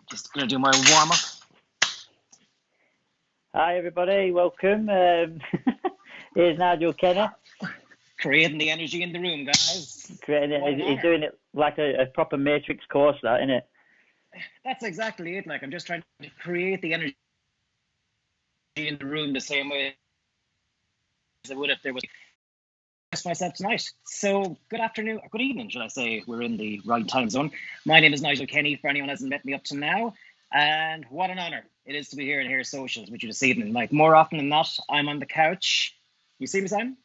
Just gonna do my warm up. Hi everybody, welcome. Here's Nigel Kenny, Creating the energy in the room, guys. creating What it. an He's honor. doing it like a proper Matrix course, that, isn't it? That's exactly it. Like I'm just trying to create the energy in the room the same way as I would if there was just myself tonight. So good afternoon, or good evening, should I say? We're in the right time zone. My name is Nigel Kenny. For anyone who hasn't met me up to now, and what an honor it is to be here and hear socials with you this evening. Like more often than not, I'm on the couch. You see me, Simon?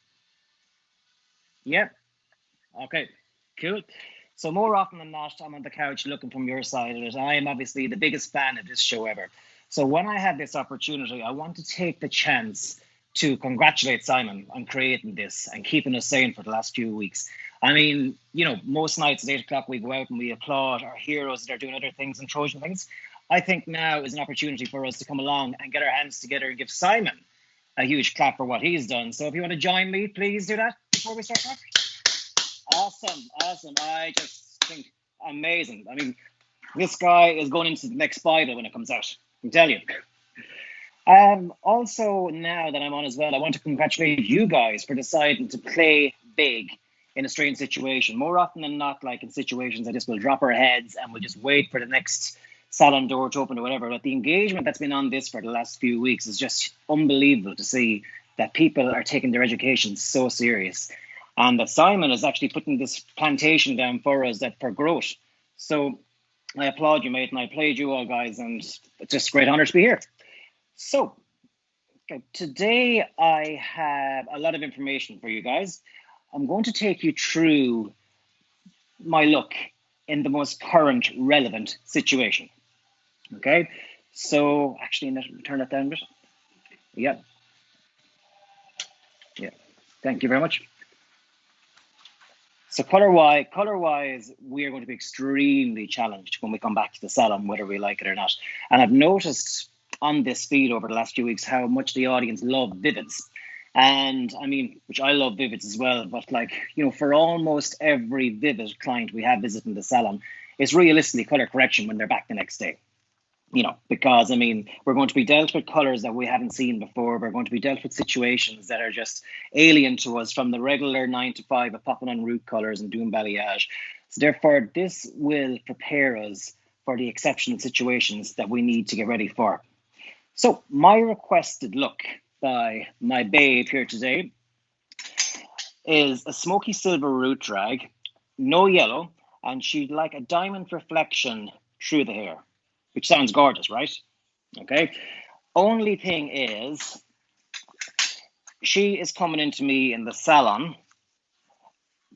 Yeah. Okay, cool. So more often than not, I'm on the couch looking from your side of it. I am obviously the biggest fan of this show ever. So when I had this opportunity, I want to take the chance to congratulate Simon on creating this and keeping us sane for the last few weeks. I mean, most nights at 8 o'clock we go out and we applaud our heroes that are doing other things and Trojan things. I think now is an opportunity for us to come along and get our hands together and give Simon a huge clap for what he's done. So if you want to join me, please do that before we start off. Awesome, awesome. I just think amazing. I mean, this guy is going into the next Bible when it comes out. I can tell you. Also, now that I'm on as well, I want to congratulate you guys for deciding to play big in a strange situation. More often than not, like in situations that just will drop our heads and we'll just wait for the next salon door to open or whatever. But the engagement that's been on this for the last few weeks is just unbelievable to see that people are taking their education so serious. And that Simon is actually putting this plantation down for us that for growth. So I applaud you, mate, and I applaud you all, guys, and it's just a great honor to be here. So today I have a lot of information for you guys. I'm going to take you through my look in the most current relevant situation. Okay, so actually, turn that down a bit. Yeah. Thank you very much. So color-wise, we are going to be extremely challenged when we come back to the salon, whether we like it or not. And I've noticed on this feed over the last few weeks how much the audience love Vivids. And I mean, which I love Vivids as well, but for almost every Vivid client we have visiting the salon, it's realistically color correction when they're back the next day. Because I mean, we're going to be dealt with colors that we haven't seen before. We're going to be dealt with situations that are just alien to us from the regular 9 to 5 of popping on root colors and doing balayage. So therefore, this will prepare us for the exceptional situations that we need to get ready for. So my requested look by my babe here today is a smoky silver root drag, no yellow, and she'd like a diamond reflection through the hair, which sounds gorgeous, right? Okay. Only thing is, she is coming into me in the salon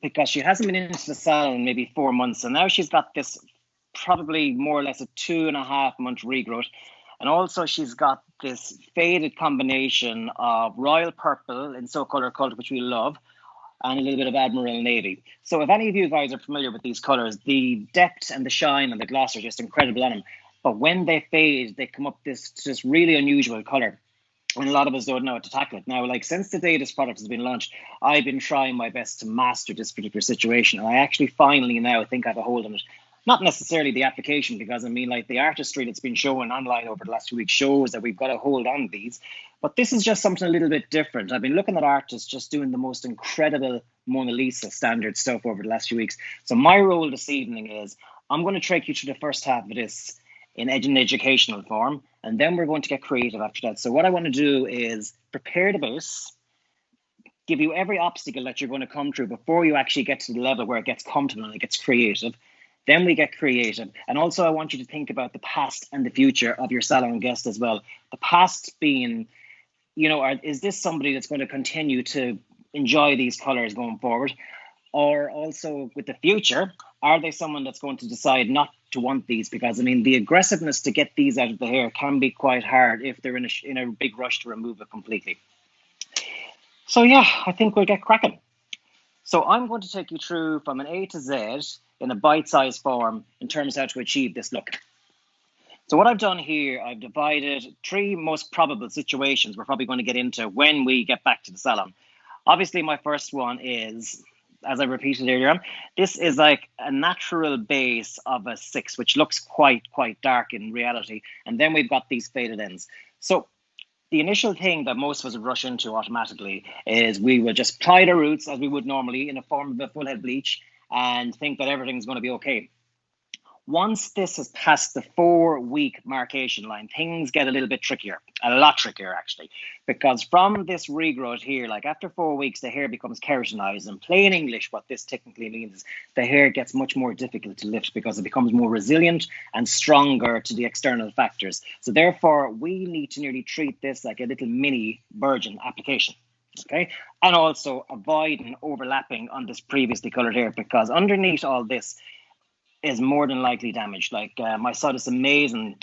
because she hasn't been into the salon in maybe 4 months. And now she's got this probably more or less a 2.5 month regrowth. And also she's got this faded combination of royal purple in So Color Cult, which we love, and a little bit of Admiral Navy. So if any of you guys are familiar with these colors, the depth and the shine and the gloss are just incredible on them. But when they fade, they come up this just really unusual color. And a lot of us don't know how to tackle it. Now, like since the day this product has been launched, I've been trying my best to master this particular situation. And I actually finally now think I have a hold on it. Not necessarily the application, because I mean, like the artistry that's been shown online over the last 2 weeks shows that we've got a hold on these. But this is just something a little bit different. I've been looking at artists just doing the most incredible Mona Lisa standard stuff over the last few weeks. So my role this evening is I'm going to take you through the first half of this in an educational form, and then we're going to get creative after that. So what I want to do is prepare the base, give you every obstacle that you're going to come through before you actually get to the level where it gets comfortable and it gets creative. Then we get creative. And also I want you to think about the past and the future of your salon guest as well. The past being, is this somebody that's going to continue to enjoy these colors going forward? Or also with the future, are they someone that's going to decide not to want these? Because I mean, the aggressiveness to get these out of the hair can be quite hard if they're in a big rush to remove it completely. So yeah, I think we'll get cracking. So I'm going to take you through from an A to Z in a bite-sized form in terms of how to achieve this look. So what I've done here, I've divided 3 most probable situations we're probably going to get into when we get back to the salon. Obviously, my first one is as I repeated earlier on, this is like a natural base of a 6, which looks quite dark in reality. And then we've got these faded ends. So the initial thing that most of us would rush into automatically is we will just apply the roots as we would normally in a form of a full head bleach and think that everything's going to be okay. Once this has passed the 4-week marcation line, things get a little bit trickier, a lot trickier actually, because from this regrowth here, like after 4 weeks, the hair becomes keratinized. In plain English, what this technically means is the hair gets much more difficult to lift because it becomes more resilient and stronger to the external factors. So therefore, we need to nearly treat this like a little mini virgin application. Okay, and also avoiding overlapping on this previously colored hair, because underneath all this is more than likely damaged. Like I saw this amazing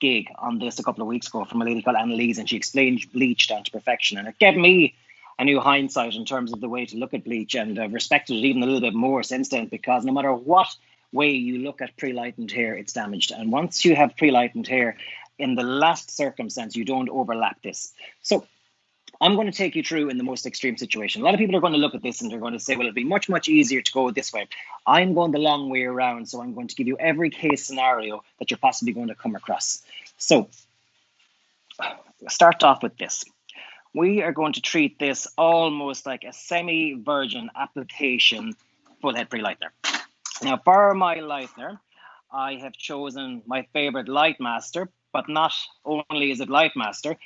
gig on this a couple of weeks ago from a lady called Annalise, and she explained bleach down to perfection, and it gave me a new hindsight in terms of the way to look at bleach, and I've respected it even a little bit more since then, because no matter what way you look at pre-lightened hair, it's damaged. And once you have pre-lightened hair, in the last circumstance, you don't overlap this. So I'm going to take you through in the most extreme situation. A lot of people are going to look at this and they're going to say, well, it'd be much easier to go this way. I'm going the long way around, so I'm going to give you every case scenario that you're possibly going to come across. So start off with this. We are going to treat this almost like a semi-virgin application full head pre-lightener. Now, for my lightener, I have chosen my favorite Lightmaster, but not only is it Lightmaster,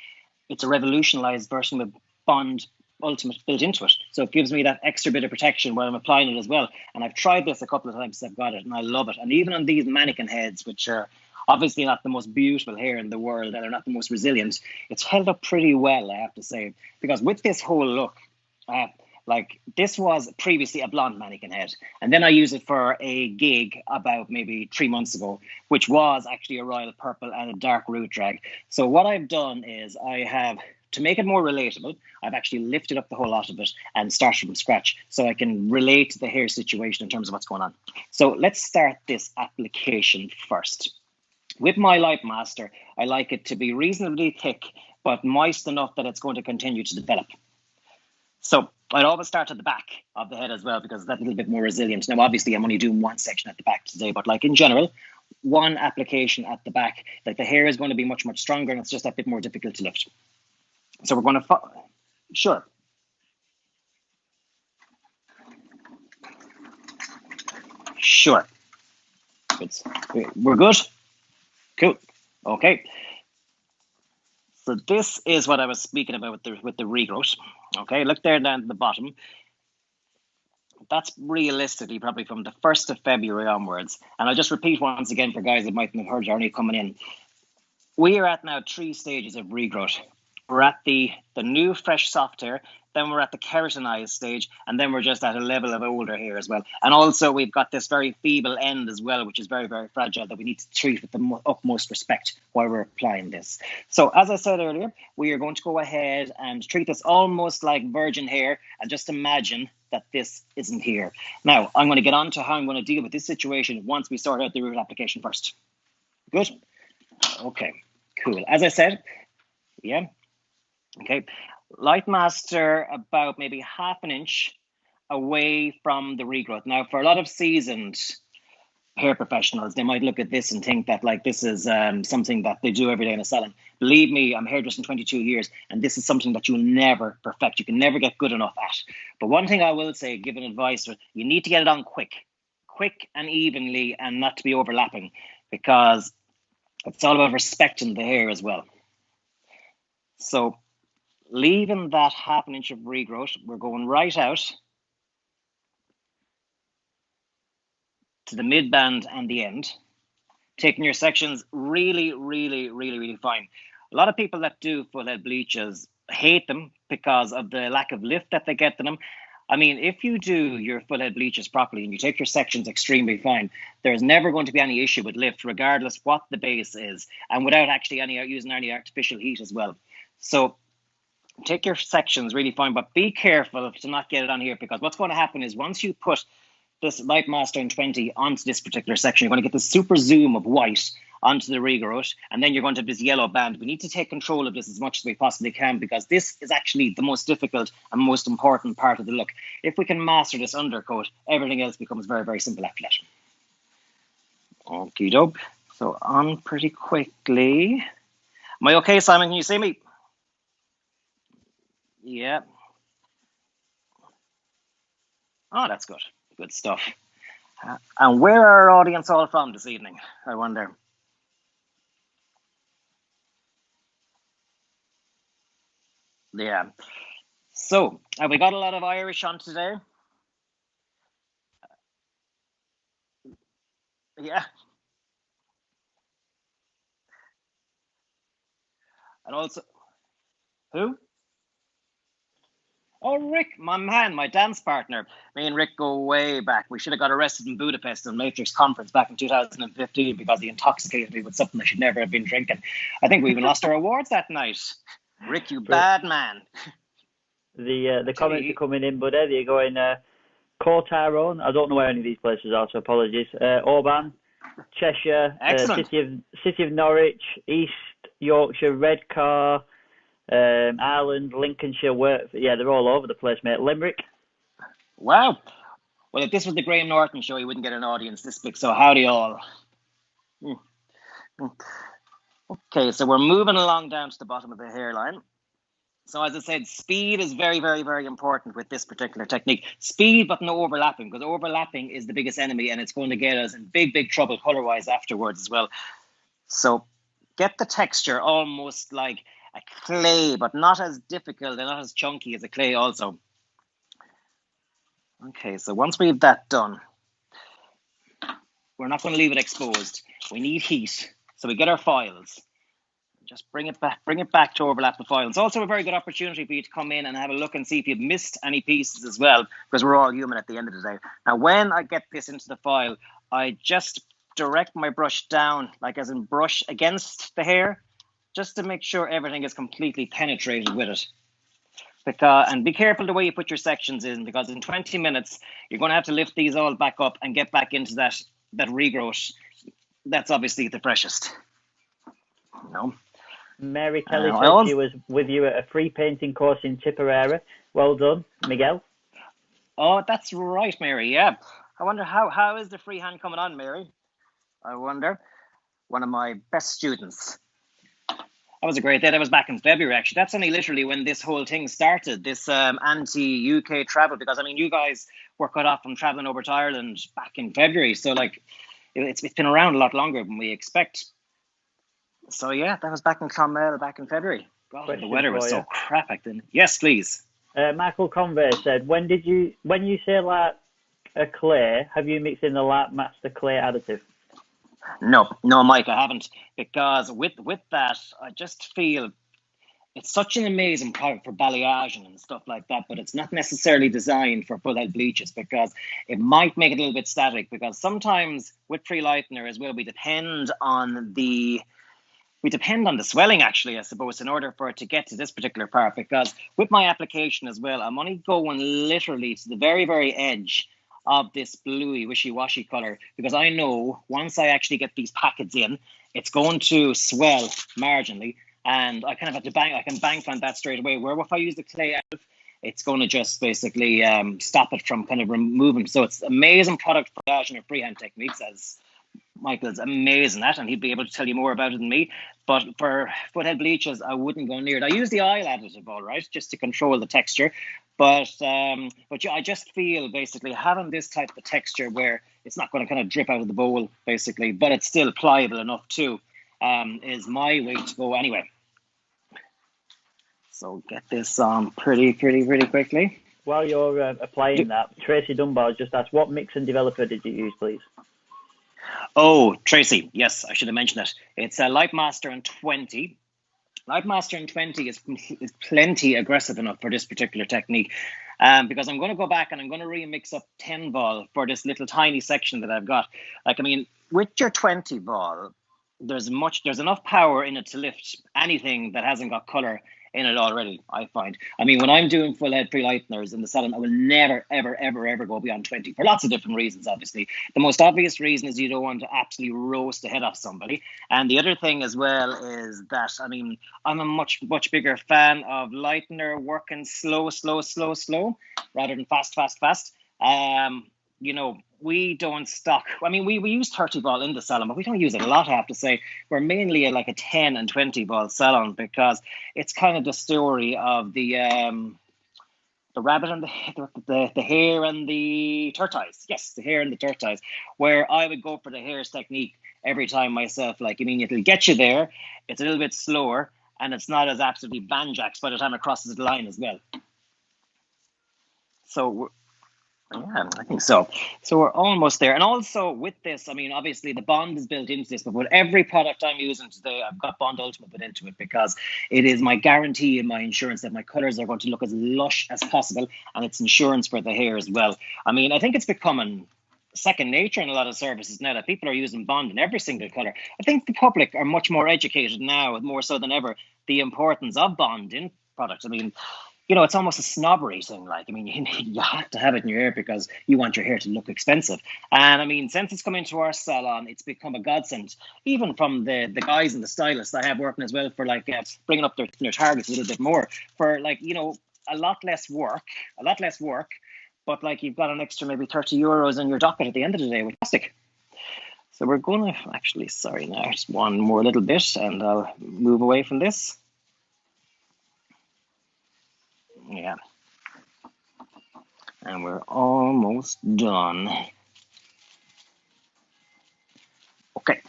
it's a revolutionized version with Bond Ultimate built into it. So it gives me that extra bit of protection while I'm applying it as well. And I've tried this a couple of times since I've got it, and I love it. And even on these mannequin heads, which are obviously not the most beautiful hair in the world and they're not the most resilient, it's held up pretty well, I have to say. Because with this whole look, like this was previously a blonde mannequin head, and then I used it for a gig about maybe 3 months ago, which was actually a royal purple and a dark root drag. So what I've done is I have, to make it more relatable, I've actually lifted up the whole lot of it and started from scratch so I can relate to the hair situation in terms of what's going on. So let's start this application first. With my Lightmaster, I like it to be reasonably thick, but moist enough that it's going to continue to develop. So I'd always start at the back of the head as well, because that's a little bit more resilient. Now, obviously, I'm only doing one section at the back today, but like in general, one application at the back, like the hair is going to be much stronger, and it's just a bit more difficult to lift. So we're going to, sure. Sure. We're good? Cool. Okay. So this is what I was speaking about with the regrowth. Okay, look there down at the bottom. That's realistically probably from the 1st of February onwards. And I'll just repeat once again for guys that mightn't have heard, are only coming in. We are at now 3 stages of regrowth. We're at the new fresh soft hair, then we're at the keratinized stage, and then we're just at a level of older hair as well. And also we've got this very feeble end as well, which is very fragile, that we need to treat with the utmost respect while we're applying this. So as I said earlier, we are going to go ahead and treat this almost like virgin hair, and just imagine that this isn't here. Now, I'm going to get on to how I'm going to deal with this situation once we sort out the root application first. Good? Okay, cool. As I said, yeah. Okay, Lightmaster about maybe half an inch away from the regrowth. Now, for a lot of seasoned hair professionals, they might look at this and think that like this is something that they do every day in a salon. Believe me, I'm hairdressing 22 years, and this is something that you'll never perfect. You can never get good enough at. But one thing I will say, giving advice, you need to get it on quick and evenly, and not to be overlapping, because it's all about respecting the hair as well. So leaving that half an inch of regrowth, we're going right out to the mid-band and the end, taking your sections really fine. A lot of people that do full head bleaches hate them because of the lack of lift that they get to them. I mean, if you do your full head bleaches properly and you take your sections extremely fine, there's never going to be any issue with lift, regardless what the base is, and without actually using any artificial heat as well. So take your sections really fine, but be careful to not get it on here, because what's going to happen is once you put this Lightmaster in 20 onto this particular section, you're going to get this super zoom of white onto the regrowth, and then you're going to have this yellow band. We need to take control of this as much as we possibly can, because this is actually the most difficult and most important part of the look. If we can master this undercoat, everything else becomes very, very simple after that. Okie doke. So on pretty quickly. Am I okay, Simon? Can you see me? Yeah. Oh, that's good. Good stuff. And where are our audience all from this evening, I wonder? Yeah. So, have we got a lot of Irish on today? Yeah. And also, who? Oh, Rick, my man, my dance partner. Me and Rick go way back. We should have got arrested in Budapest in Matrix Conference back in 2015 because he intoxicated me with something I should never have been drinking. I think we even lost our awards that night. Rick, you bad man. The comments are coming in, buddy. They're going, Tyrone. I don't know where any of these places are, so apologies. Orban, Cheshire, City of Norwich, East Yorkshire, Redcar, Ireland, Lincolnshire, they're all over the place, mate. Limerick. Wow. Well, if this was the Graham Norton show, he wouldn't get an audience this big, so howdy all. Okay, so we're moving along down to the bottom of the hairline. So as I said, speed is very, very, very important with this particular technique. Speed, but no overlapping, because overlapping is the biggest enemy, and it's going to get us in big, big trouble color-wise afterwards as well. So get the texture almost like a clay, but not as difficult and not as chunky as a clay also. Okay, so once we've that done, we're not going to leave it exposed. We need heat. So we get our files. Just bring it back to overlap the file. It's also a very good opportunity for you to come in and have a look and see if you've missed any pieces as well, because we're all human at the end of the day. Now, when I get this into the file, I just direct my brush down, like as in brush against the hair, just to make sure everything is completely penetrated with it. And be careful the way you put your sections in, because in 20 minutes, you're going to have to lift these all back up and get back into that regrowth. That's obviously the freshest. Mary Kelly said she was with you at a free painting course in Tipperary. Well done, Miguel. Oh, that's right, Mary, yeah. I wonder how is the freehand coming on, Mary? I wonder. One of my best students. That was a great day. That was back in February, actually. That's only literally when this whole thing started, this anti-UK travel, because, I mean, you guys were cut off from traveling over to Ireland back in February. So, like, it's been around a lot longer than we expect. So, yeah, that was back in Clonmel back in February. God, the weather was so crap back then. Yes, please. Michael Convey said, when you say like a clay, have you mixed in the Light Master clay additive? No, Mike, I haven't, because with that, I just feel it's such an amazing product for balayage and stuff like that, but it's not necessarily designed for full head bleaches, because it might make it a little bit static, because sometimes with pre-lightener as well, we depend on the swelling, actually, I suppose, in order for it to get to this particular part, because with my application as well, I'm only going literally to the very, very edge of this bluey wishy-washy color, because I know once I actually get these packets in, it's going to swell marginally, and I kind of have to I can bank on that straight away, where if I use the clay out, it's going to just basically stop it from kind of removing. So it's amazing product for balayage and freehand techniques, as Michael's amazing at, and he'd be able to tell you more about it than me. But for foothead bleaches, I wouldn't go near it. I use the oil additive, all right, just to control the texture. But I just feel basically having this type of texture where it's not going to kind of drip out of the bowl, basically, but it's still pliable enough too, is my way to go anyway. So get this on pretty quickly. While you're applying that, Tracy Dunbar just asked, what mix and developer did you use, please? Oh, Tracy, yes, I should have mentioned that. It's a Lightmaster in 20. Lightmaster in 20 is plenty aggressive enough for this particular technique, because I'm going to go back and I'm going to remix up 10 ball for this little tiny section that I've got. Like, I mean, with your 20 ball, there's enough power in it to lift anything that hasn't got color in it already, I find. I mean, when I'm doing full head pre-lighteners in the salon, I will never, ever, ever, ever go beyond 20 for lots of different reasons, obviously. The most obvious reason is you don't want to absolutely roast the head off somebody. And the other thing as well is that, I mean, I'm a much, much bigger fan of lightener working slow, slow, slow, slow, rather than fast, fast, fast. You know, we don't stock. I mean, we use 30 ball in the salon, but we don't use it a lot, I have to say. We're mainly like a 10 and 20 ball salon because it's kind of the story of the rabbit and the hare and the tortoise. Yes, the hare and the tortoise, where I would go for the hare's technique every time myself. Like, I mean, it'll get you there. It's a little bit slower, and it's not as absolutely banjax by the time it crosses the line as well. So yeah, I think so. So we're almost there. And also with this, I mean, obviously the bond is built into this, but with every product I'm using today, I've got Bond Ultimate put into it because it is my guarantee and my insurance that my colours are going to look as lush as possible, and it's insurance for the hair as well. I mean, I think it's becoming second nature in a lot of services now that people are using Bond in every single colour. I think the public are much more educated now, more so than ever, the importance of Bond in products. I mean, you know, it's almost a snobbery thing. Like, I mean, you have to have it in your hair because you want your hair to look expensive. And I mean, since it's come into our salon, it's become a godsend, even from the guys and the stylists I have working as well for like bringing up their targets a little bit more for like, you know, a lot less work, but like you've got an extra maybe 30 euros in your docket at the end of the day with plastic. So we're going to actually, sorry, now just one more little bit and I'll move away from this. Yeah. And we're almost done. Okay.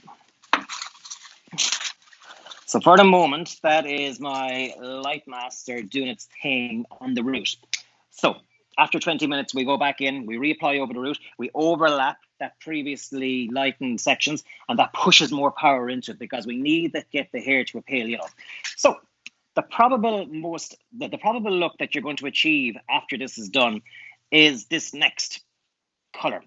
So for the moment, that is my Lightmaster doing its thing on the root. So after 20 minutes, we go back in, we reapply over the root, we overlap that previously lightened sections, and that pushes more power into it because we need to get the hair to a pale yellow. So the probable look that you're going to achieve after this is done is this next color.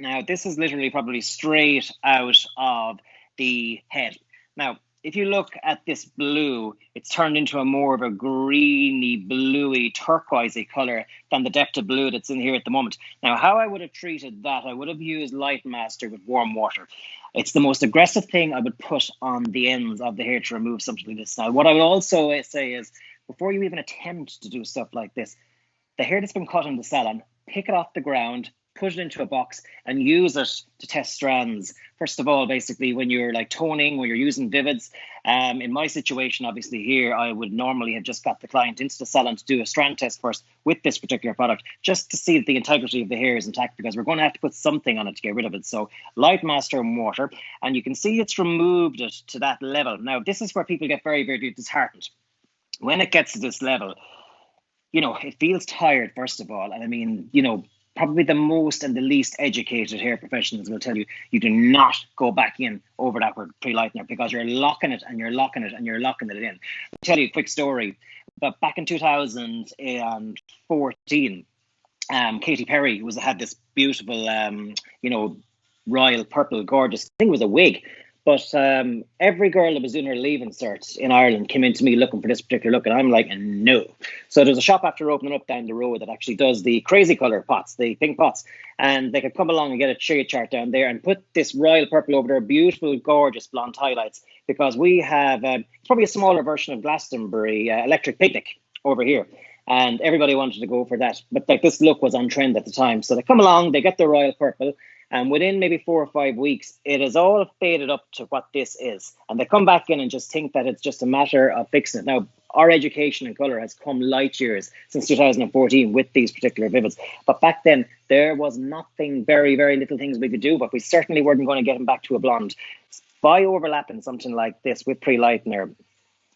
Now, this is literally probably straight out of the head. Now, if you look at this blue, it's turned into a more of a greeny, bluey, turquoisey color than the depth of blue that's in here at the moment. Now, how I would have treated that, I would have used Lightmaster with warm water. It's the most aggressive thing I would put on the ends of the hair to remove something like this. Now, what I would also say is, before you even attempt to do stuff like this, the hair that's been cut in the salon, pick it off the ground, put it into a box and use it to test strands. First of all, basically, when you're like toning, when you're using Vivids, in my situation, obviously here, I would normally have just got the client into the salon to do a strand test first with this particular product, just to see that the integrity of the hair is intact, because we're going to have to put something on it to get rid of it. So Lightmaster and water, and you can see it's removed it to that level. Now, this is where people get very, very disheartened. When it gets to this level, you know, it feels tired, first of all. And I mean, you know, probably the most and the least educated hair professionals will tell you, you do not go back in over that with pre-lightener because you're locking it and you're locking it and you're locking it in. I'll tell you a quick story. But back in 2014, Katy Perry had this beautiful, you know, royal purple, gorgeous, I think it was a wig. But every girl that was doing her leaving cert in Ireland came into me looking for this particular look, and I'm like, no. So there's a shop after opening up down the road that actually does the crazy colour pots, the pink pots, and they could come along and get a shade chart down there and put this royal purple over their beautiful, gorgeous blonde highlights, because we have probably a smaller version of Glastonbury Electric Picnic over here. And everybody wanted to go for that. But like this look was on trend at the time. So they come along, they get the royal purple, and within maybe 4 or 5 weeks, it is all faded up to what this is. And they come back in and just think that it's just a matter of fixing it. Now, our education in colour has come light years since 2014 with these particular Vivids. But back then, there was nothing, very, very little things we could do, but we certainly weren't going to get them back to a blonde. By overlapping something like this with pre-lightener,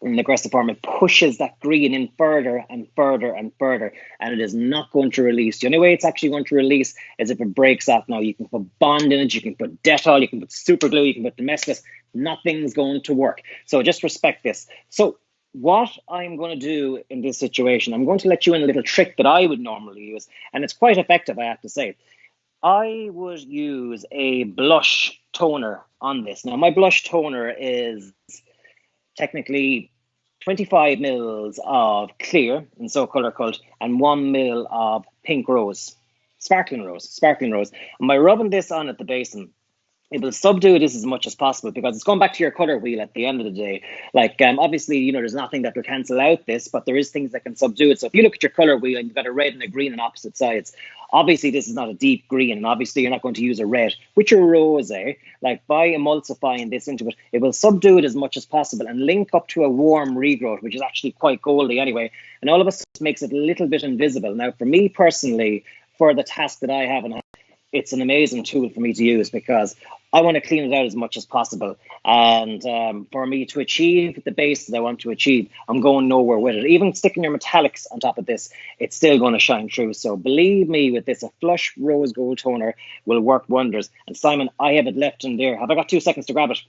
in aggressive form, it pushes that green in further and further and further, and it is not going to release. The only way it's actually going to release is if it breaks off. Now, you can put Bond in it, you can put Dettol, you can put super glue, you can put Domestos. Nothing's going to work. So just respect this. So what I'm going to do in this situation, I'm going to let you in a little trick that I would normally use, and it's quite effective, I have to say. I would use a blush toner on this. Now, my blush toner is technically 25 mils of clear in So Colour Cult, and 1 mil of pink rose, sparkling rose. And by rubbing this on at the basin, it will subdue this as much as possible, because it's going back to your color wheel at the end of the day. Like, obviously, there's nothing that will cancel out this, but there is things that can subdue it. So if you look at your color wheel and you've got a red and a green on opposite sides, obviously this is not a deep green, and obviously you're not going to use a red. With your rose, like by emulsifying this into it, it will subdue it as much as possible and link up to a warm regrowth, which is actually quite goldy anyway. And all of a sudden makes it a little bit invisible. Now, for me personally, for the task that I have, and it's an amazing tool for me to use, because I want to clean it out as much as possible. And for me to achieve the base that I want to achieve, I'm going nowhere with it. Even sticking your metallics on top of this, it's still going to shine through. So believe me, with this, a flush rose gold toner will work wonders. And Simon, I have it left in there. Have I got 2 seconds to grab it?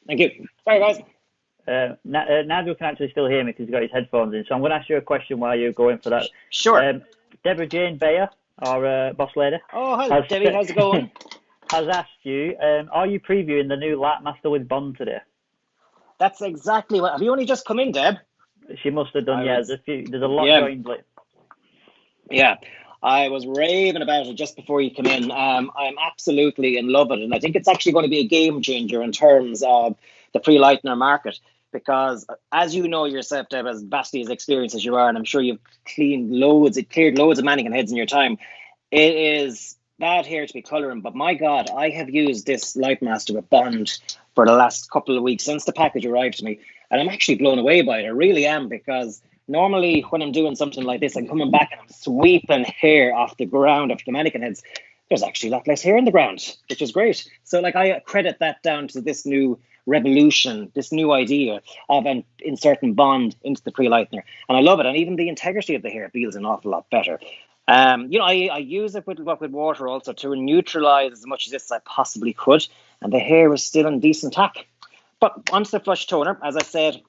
Thank you. Sorry, guys. Nigel can actually still hear me because he's got his headphones in. So I'm going to ask you a question while you're going for that. Sure. Deborah Jane Bayer, our boss lady. Oh, hi, Debbie. How's it going? Has asked you, are you previewing the new Light Master with Bond today? That's exactly what. Have you only just come in, Deb? She must have done. There's a lot going. Yeah, I was raving about it just before you come in. I'm absolutely in love with it, and I think it's actually going to be a game changer in terms of the pre-lightener market. Because as you know yourself, Deb, as vastly as experienced as you are, and I'm sure you've cleared loads of mannequin heads in your time, it is bad hair to be colouring. But my God, I have used this Lightmaster with Bond for the last couple of weeks since the package arrived to me, and I'm actually blown away by it. I really am, because normally when I'm doing something like this, I'm coming back and I'm sweeping hair off the ground of the mannequin heads. There's actually a lot less hair in the ground, which is great. So like, I credit that down to this new revolution, this new idea of inserting Bond into the pre-lightener, and I love it. And even the integrity of the hair feels an awful lot better. I use it with water also to neutralize as much of this as I possibly could, and the hair is still in decent tack. But onto the flush toner, as I said,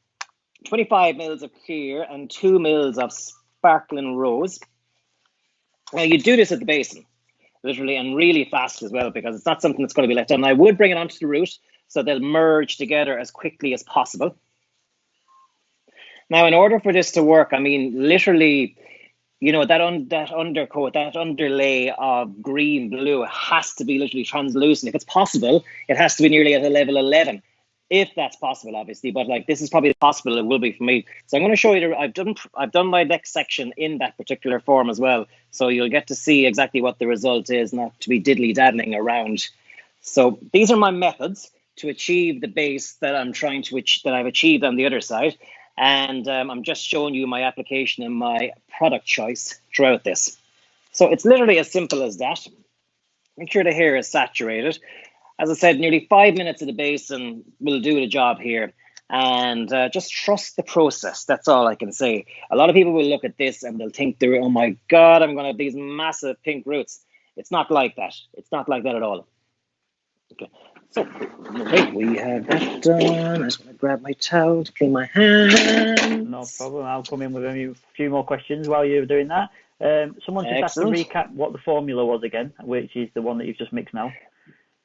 25 mils of clear and 2 mils of sparkling rose. Now you do this at the basin, literally, and really fast as well, because it's not something that's going to be left on. I would bring it onto the root so they'll merge together as quickly as possible. Now, in order for this to work, I mean, literally, that undercoat, that underlay of green blue has to be literally translucent. If it's possible, it has to be nearly at a level 11, if that's possible, obviously. But like, this is probably possible. It will be for me. So I'm going to show you. I've done my next section in that particular form as well. So you'll get to see exactly what the result is, not to be diddly-daddling around. So these are my methods to achieve the base that I've achieved on the other side. And I'm just showing you my application and my product choice throughout this. So it's literally as simple as that. Make sure the hair is saturated. As I said, nearly 5 minutes of the basin will do the job here. And just trust the process. That's all I can say. A lot of people will look at this and they'll think, oh my God, I'm going to have these massive pink roots. It's not like that. It's not like that at all. Okay. So, okay, we have that done. I just want to grab my towel to clean my hands. No problem. I'll come in with a few more questions while you're doing that. Someone just asked to recap what the formula was again, which is the one that you've just mixed now.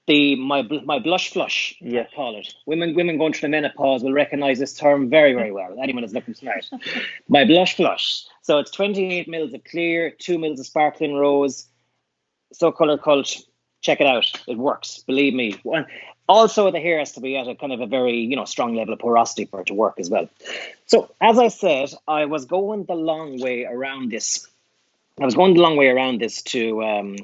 My blush flush, yes. I call it. Women going through the menopause will recognise this term very, very well. Anyone is looking smart. My blush flush. So it's 28 mils of clear, 2 mils of sparkling rose, So Colour Cult. Check it out. It works. Believe me. Also, the hair has to be at a kind of a very, strong level of porosity for it to work as well. So, as I said, I was going the long way around this. To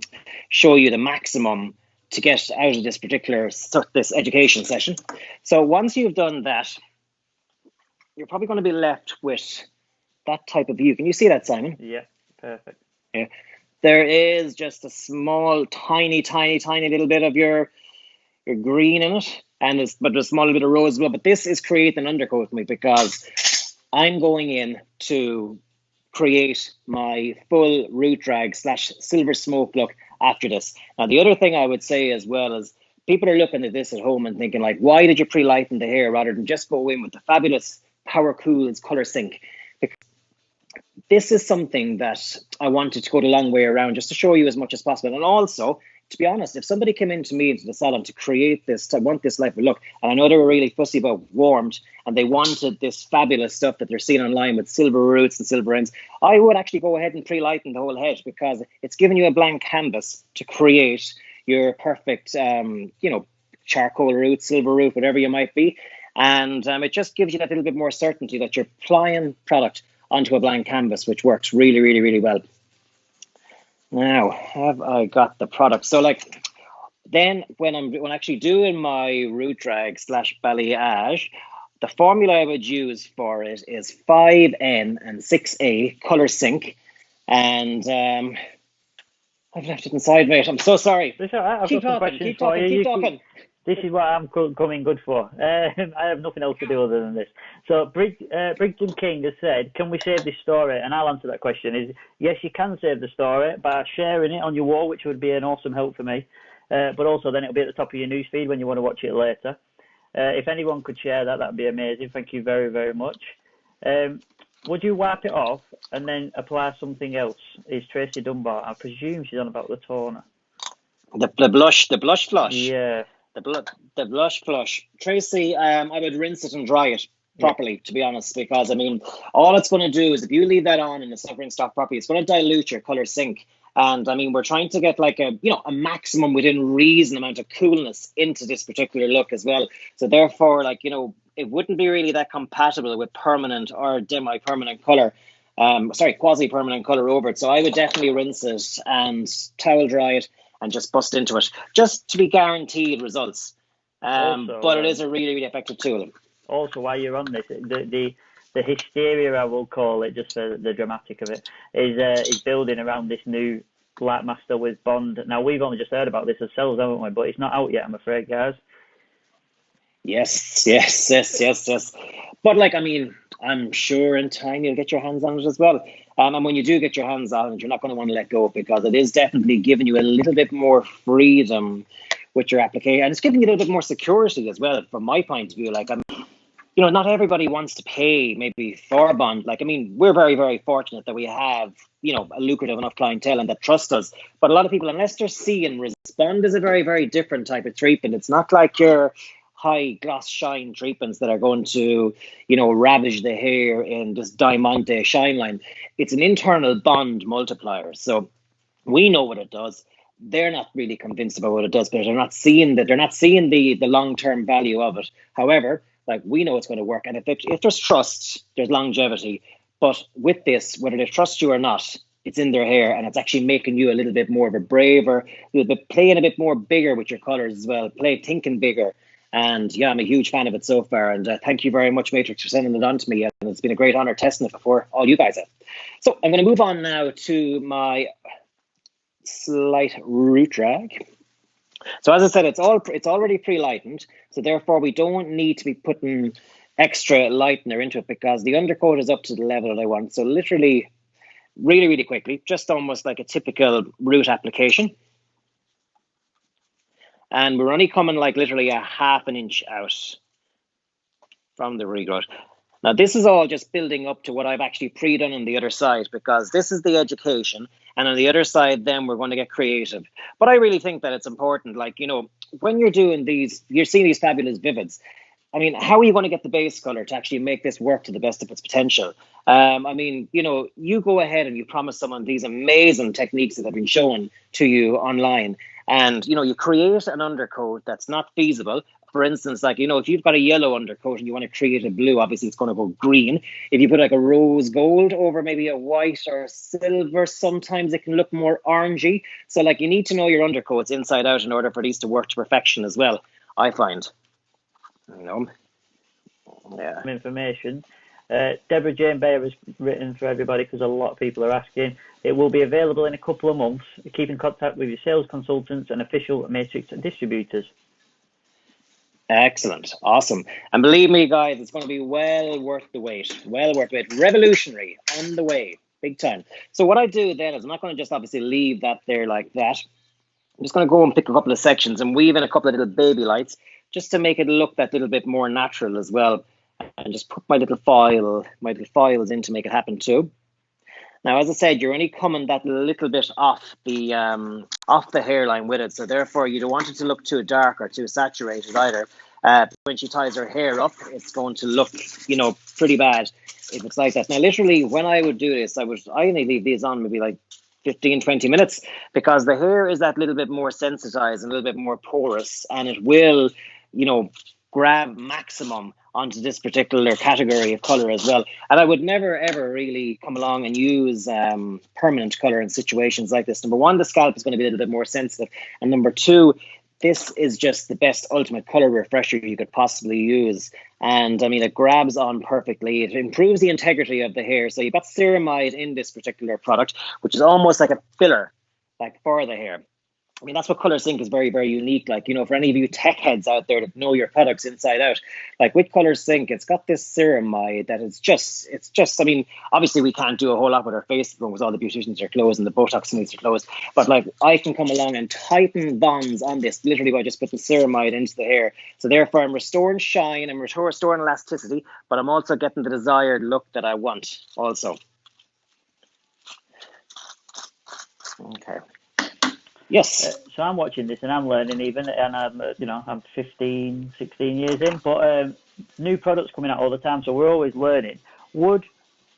show you the maximum to get out of this particular this education session. So once you've done that, you're probably going to be left with that type of view. Can you see that, Simon? Yeah, perfect. Yeah. There is just a small, tiny little bit of your green in it, but a small bit of rose as well. But this is creating an undercoat for me, because I'm going in to create my full root drag / silver smoke look after this. Now, the other thing I would say as well is, people are looking at this at home and thinking like, why did you pre-lighten the hair rather than just go in with the fabulous Power Cool's Color Sync? Because this is something that I wanted to go the long way around, just to show you as much as possible. And also, to be honest, if somebody came into me into the salon to create this, to want this light look, and I know they were really fussy about warmth, and they wanted this fabulous stuff that they're seeing online with silver roots and silver ends, I would actually go ahead and pre-lighten the whole head, because it's giving you a blank canvas to create your perfect, charcoal root, silver root, whatever you might be. And it just gives you that little bit more certainty that you're applying product onto a blank canvas, which works really, really, really well. Now, have I got the product? So then when I'm actually doing my root drag / balayage, the formula I would use for it is 5N and 6A color sync. And I've left it inside, mate. I'm so sorry. That's all right. I've got some questions for you. Keep talking. This is what I'm coming good for. I have nothing else to do other than this. So Brigton King has said, can we save this story? And I'll answer that question. Is yes, you can save the story by sharing it on your wall, which would be an awesome help for me. But also then it'll be at the top of your newsfeed when you want to watch it later. If anyone could share that, that'd be amazing. Thank you very, very much. Would you wipe it off and then apply something else? Is Tracy Dunbar? I presume she's on about the toner. The blush flush. Yeah. The blush flush. Tracy, I would rinse it and dry it properly, to be honest, because, I mean, all it's going to do is if you leave that on and it's not rinsed off properly, it's going to dilute your color sync. And, I mean, we're trying to get like a maximum within reason amount of coolness into this particular look as well. So therefore, it wouldn't be really that compatible with permanent or demi-permanent color. Quasi-permanent color over it. So I would definitely rinse it and towel dry it and just bust into it, just to be guaranteed results. But it is a really, really effective tool. Also, while you're on this, the hysteria, I will call it, just for the dramatic of it, is building around this new Light Master with Bond. Now, we've only just heard about this ourselves, haven't we? But it's not out yet, I'm afraid, guys. Yes. But, I'm sure in time you'll get your hands on it as well. And when you do get your hands on it, you're not going to want to let go, because it is definitely giving you a little bit more freedom with your application. And it's giving you a little bit more security as well, from my point of view. Not everybody wants to pay maybe for a bond. We're very, very fortunate that we have, a lucrative enough clientele and that trust us. But a lot of people, unless they're seeing Bond is a very, very different type of treatment. It's not like your high gloss shine treatments that are going to, ravage the hair in this Diamante shine line. It's an internal bond multiplier. So we know what it does. They're not really convinced about what it does, because they're not seeing the long-term value of it. However, we know it's going to work. And if there's trust, there's longevity. But with this, whether they trust you or not, it's in their hair, and it's actually making you a little bit more of a braver, a little bit playing a bit more bigger with your colors as well, thinking bigger. And yeah, I'm a huge fan of it so far. And thank you very much, Matrix, for sending it on to me. And it's been a great honor testing it before all you guys have. So I'm going to move on now to my slight root drag. So as I said, it's already pre-lightened. So therefore, we don't need to be putting extra lightener into it, because the undercoat is up to the level that I want. So literally, really, really quickly, just almost like a typical root application. And we're only coming literally a half an inch out from the regrowth. Now, this is all just building up to what I've actually pre-done on the other side, because this is the education. And on the other side, then we're going to get creative. But I really think that it's important. When you're doing these, you're seeing these fabulous vivids. How are you going to get the base color to actually make this work to the best of its potential? You go ahead and you promise someone these amazing techniques that have been shown to you online. And, you create an undercoat that's not feasible. For instance, if you've got a yellow undercoat and you want to create a blue, obviously it's going to go green. If you put a rose gold over maybe a white or silver, sometimes it can look more orangey. So you need to know your undercoats inside out in order for these to work to perfection as well, I find. Yeah. Information. Deborah Jane Bayer has written for everybody, because a lot of people are asking. It will be available in a couple of months. Keep in contact with your sales consultants and official Matrix distributors. Excellent. Awesome. And believe me, guys, it's going to be well worth the wait. Revolutionary on the way. Big time. So what I do then is I'm not going to just obviously leave that there like that. I'm just going to go and pick a couple of sections and weave in a couple of little baby lights just to make it look that little bit more natural as well. And just put my little foils in to make it happen too. Now, as I said, you're only coming that little bit off the hairline with it, so therefore you don't want it to look too dark or too saturated either. When she ties her hair up, it's going to look, pretty bad if it's like that. Now, literally, when I would do this, I only leave these on maybe like 15, 20 minutes, because the hair is that little bit more sensitized and a little bit more porous, and it will, grab maximum onto this particular category of color as well. And I would never, ever really come along and use permanent color in situations like this. Number one, the scalp is going to be a little bit more sensitive. And number two, this is just the best ultimate color refresher you could possibly use. And I mean, it grabs on perfectly. It improves the integrity of the hair. So you've got ceramide in this particular product, which is almost like a filler, like for the hair. I mean, that's what Colour Sync is very, very unique. Like, for any of you tech heads out there that know your products inside out, like with Colour Sync, it's got this ceramide that it's just, I mean, obviously we can't do a whole lot with our face because all the beauticians are closed and the Botox clinics are closed. But like, I can come along and tighten bonds on this literally by just putting ceramide into the hair. So therefore, I'm restoring shine, I'm restoring elasticity, but I'm also getting the desired look that I want also. Okay. Yes. So I'm watching this and I'm learning even, and I'm 15, 16 years in, but new products coming out all the time, so we're always learning. Would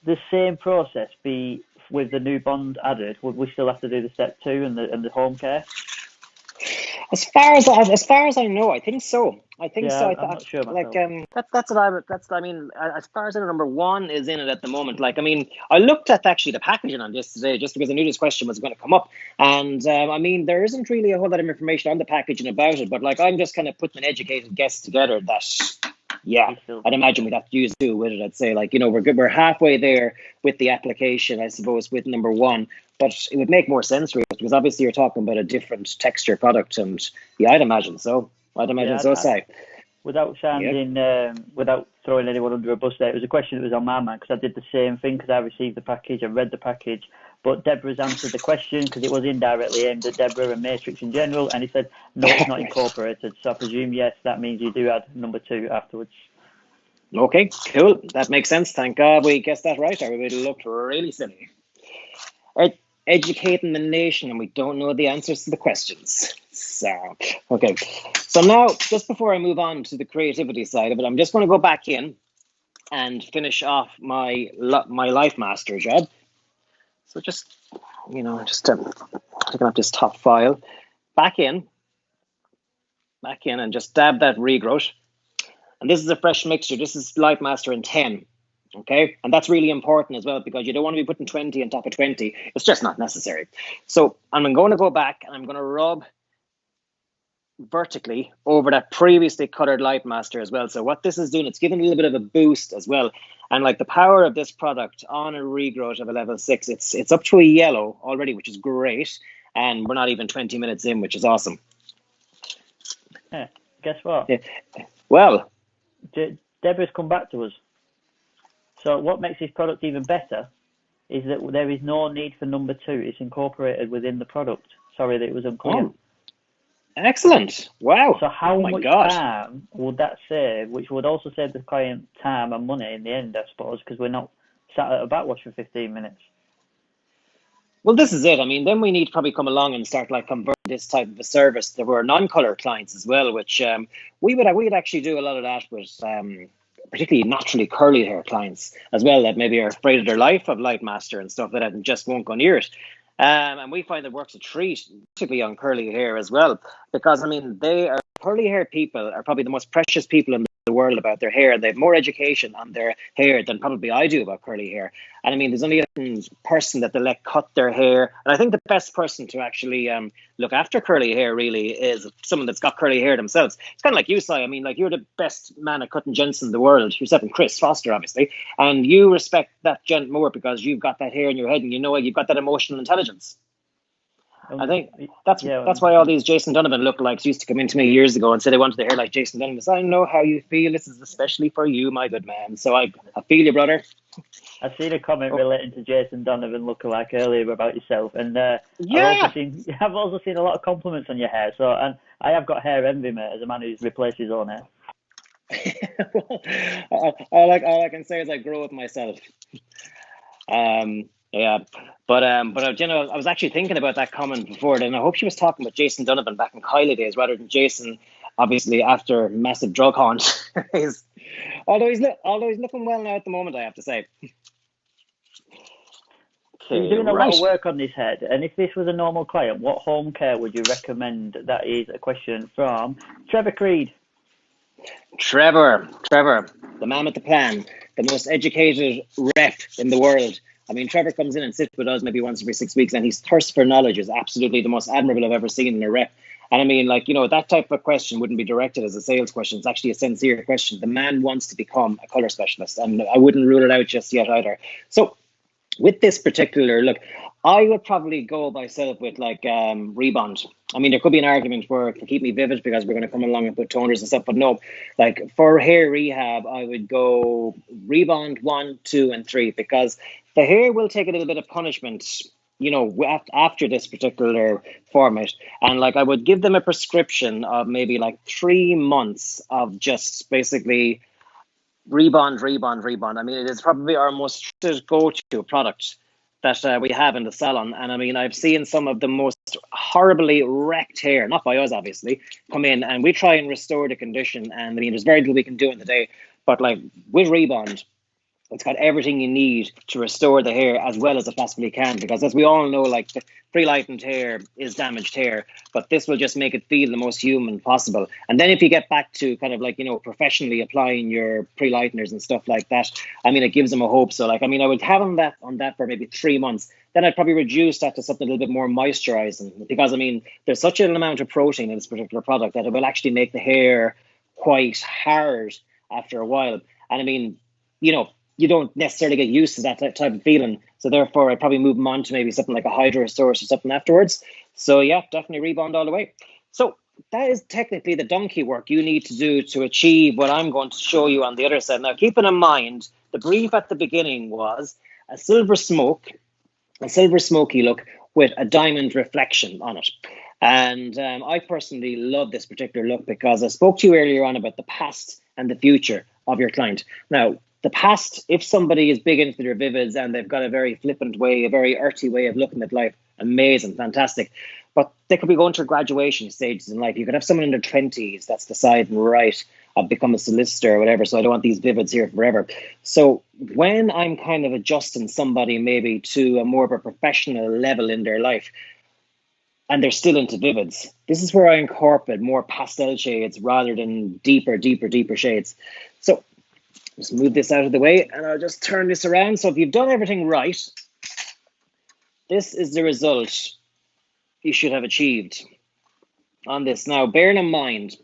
the same process be with the new bond added? Would we still have to do the step 2 and the home care? As far as I know, I think so. I'm not sure myself. I mean, as far as I know, number 1 is in it at the moment. Like, I mean, I looked at actually the packaging on this today just because I knew this question was going to come up. And I mean, there isn't really a whole lot of information on the packaging about it, but like, I'm just kind of putting an educated guess together that, yeah, I'd imagine we'd have to use 2 with it. I'd say, like, we're good. We're halfway there with the application, I suppose, with number 1. But it would make more sense, really, because obviously you're talking about a different texture product, and yeah, I'd imagine so. Si. Without sounding, without throwing anyone under a bus there, it was a question that was on my mind because I did the same thing because I received the package, I read the package, but Deborah's answered the question because it was indirectly aimed at Deborah and Matrix in general, and he said, no, it's not incorporated. So I presume, yes, that means you do add number 2 afterwards. Okay, cool. That makes sense. Thank God we guessed that right, or we would have looked really silly. Educating the nation, and we don't know the answers to the questions. So, okay. So now, just before I move on to the creativity side of it, I'm just going to go back in and finish off my Life Master job. So just taking up this top file, back in, and just dab that regrowth. And this is a fresh mixture. This is Life Master in 10. Okay, and that's really important as well because you don't want to be putting 20 on top of 20. It's just not necessary. So I'm going to go back and I'm going to rub vertically over that previously colored Light Master as well. So what this is doing, it's giving a little bit of a boost as well. And like the power of this product on a regrowth of a level 6, it's up to a yellow already, which is great. And we're not even 20 minutes in, which is awesome. Yeah, guess what? Yeah. Well, Deborah's come back to us. So what makes this product even better is that there is no need for number 2. It's incorporated within the product. Sorry that it was unclear. Oh, excellent. Wow. So how much time would that save, which would also save the client time and money in the end, I suppose, because we're not sat at a backwash for 15 minutes. Well, this is it. I mean, then we need to probably come along and start like converting this type of a service. There were non-color clients as well, which we would actually do a lot of that with particularly naturally curly hair clients as well that maybe are afraid of their life of Light Master and stuff like that and just won't go near it. And we find it works a treat, particularly on curly hair as well, because I mean, curly hair people are probably the most precious people in the world about their hair. They have more education on their hair than probably I do about curly hair. And I mean, there's only a person that they let cut their hair. And I think the best person to actually look after curly hair really is someone that's got curly hair themselves. It's kind of like you, Si. I mean, like you're the best man at cutting gents in the world, yourself and Chris Foster, obviously. And you respect that gent more because you've got that hair in your head and you know you've got that emotional intelligence. I think that's why all these Jason Donovan lookalikes used to come into me years ago and say they wanted their hair like Jason Donovan. So I know how you feel. This is especially for you, my good man. So I feel you, brother. I've seen a comment relating to Jason Donovan lookalike earlier about yourself, and I've also seen a lot of compliments on your hair. So, and I have got hair envy, mate, as a man who's replaced his own hair. Well, all I can say is I grow with myself. Yeah, but you know, I was actually thinking about that comment before, and I hope she was talking about Jason Donovan back in Kylie days rather than Jason, obviously after massive drug hunt. he's, although he's looking well now at the moment, I have to say. So you're Okay, doing a lot of right. work on this head, and if this was a normal client, what home care would you recommend? That is a question from Trevor Creed. Trevor, the man with the plan, the most educated rep in the world. I mean, Trevor comes in and sits with us maybe once every 6 weeks, and his thirst for knowledge is absolutely the most admirable I've ever seen in a rep. And I mean, like, you know, that type of question wouldn't be directed as a sales question. It's actually a sincere question. The man wants to become a color specialist, and I wouldn't rule it out just yet either. So, with this particular look, I would probably go myself with like Rebound. I mean, there could be an argument for to keep me vivid because we're going to come along and put toners and stuff, but no, like for hair rehab, I would go Rebound 1, 2, and 3 because the hair will take a little bit of punishment, you know, after this particular format, and like I would give them a prescription of maybe like 3 months of just basically Rebound. I mean, it is probably our most go-to product that we have in the salon. And I mean, I've seen some of the most horribly wrecked hair, not by us, obviously, come in and we try and restore the condition. And I mean, there's very little we can do in the day. But like with Rebound, it's got everything you need to restore the hair as well as it possibly can. Because as we all know, like the pre-lightened hair is damaged hair, but this will just make it feel the most human possible. And then if you get back to kind of like, you know, professionally applying your pre-lighteners and stuff like that, I mean, it gives them a hope. So like, I mean, I would have them on that for maybe 3 months. Then I'd probably reduce that to something a little bit more moisturizing because I mean, there's such an amount of protein in this particular product that it will actually make the hair quite hard after a while. And I mean, you know, you don't necessarily get used to that type of feeling. So therefore, I'd probably move them on to maybe something like a Hydro Source or something afterwards. So yeah, definitely Rebound all the way. So that is technically the donkey work you need to do to achieve what I'm going to show you on the other side. Now, keeping in mind, the brief at the beginning was a silver smoky look with a diamond reflection on it. And I personally love this particular look because I spoke to you earlier on about the past and the future of your client. Now, the past, if somebody is big into their vivids and they've got a very flippant way, a very earthy way of looking at life, amazing, fantastic. But they could be going through graduation stages in life. You could have someone in their 20s that's deciding, right, I've become a solicitor or whatever, so I don't want these vivids here forever. So when I'm kind of adjusting somebody maybe to a more of a professional level in their life, and they're still into vivids, this is where I incorporate more pastel shades rather than deeper shades. So just move this out of the way and I'll just turn this around. So if you've done everything right, this is the result you should have achieved on this. Now, bearing in mind,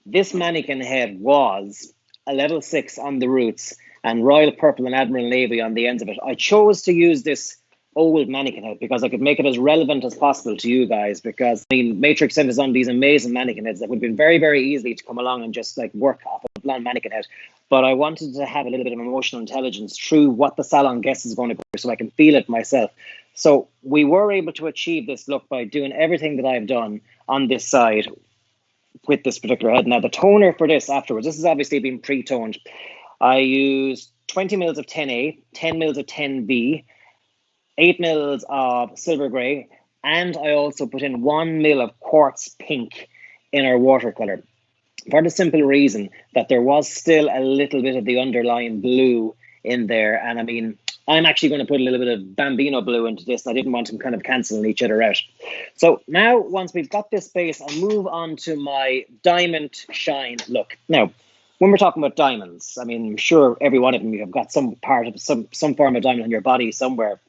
this mannequin head was a level 6 on the roots and royal purple and admiral navy on the ends of it. I chose to use this old mannequin head because I could make it as relevant as possible to you guys, because I mean, Matrix sent us on these amazing mannequin heads that would have been very easy to come along and just like work off a blonde mannequin head. But I wanted to have a little bit of emotional intelligence through what the salon guest is going to go through so I can feel it myself. So we were able to achieve this look by doing everything that I've done on this side with this particular head. Now the toner for this afterwards, this has obviously been pre-toned. I used 20 mils of 10A, 10 mils of 10B, 8 mils of silver grey, and I also put in 1 mil of quartz pink in our watercolor for the simple reason that there was still a little bit of the underlying blue in there. And I mean, I'm actually going to put a little bit of Bambino blue into this. I didn't want them kind of cancelling each other out. So now, once we've got this base, I'll move on to my diamond shine look. Now, when we're talking about diamonds, I mean, I'm sure every one of them, you have got some part of some form of diamond on your body somewhere.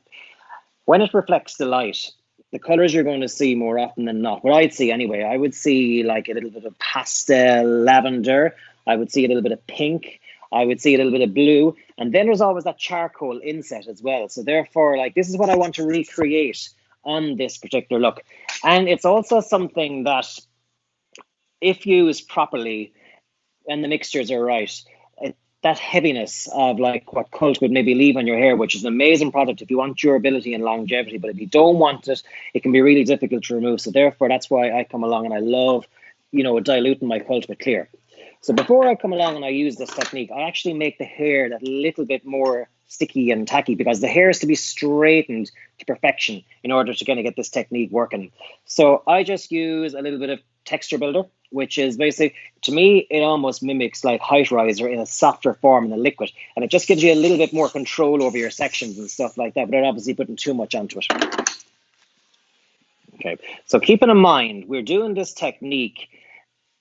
When it reflects the light, the colors you're going to see more often than not, what I'd see anyway, I would see like a little bit of pastel lavender. I would see a little bit of pink. I would see a little bit of blue. And then there's always that charcoal inset as well. So therefore, like, this is what I want to recreate on this particular look. And it's also something that, if used properly and the mixtures are right, that heaviness of like what Cult would maybe leave on your hair, which is an amazing product if you want durability and longevity, but if you don't want it, it can be really difficult to remove. So therefore, that's why I come along and I love, you know, diluting my Cult with clear. So before I come along and I use this technique, I actually make the hair that little bit more sticky and tacky, because the hair is to be straightened to perfection in order to kind of get this technique working. So I just use a little bit of texture builder, which is basically, to me, it almost mimics like height riser in a softer form in a liquid, and it just gives you a little bit more control over your sections and stuff like that, without obviously putting too much onto it. Okay, so keeping in mind, we're doing this technique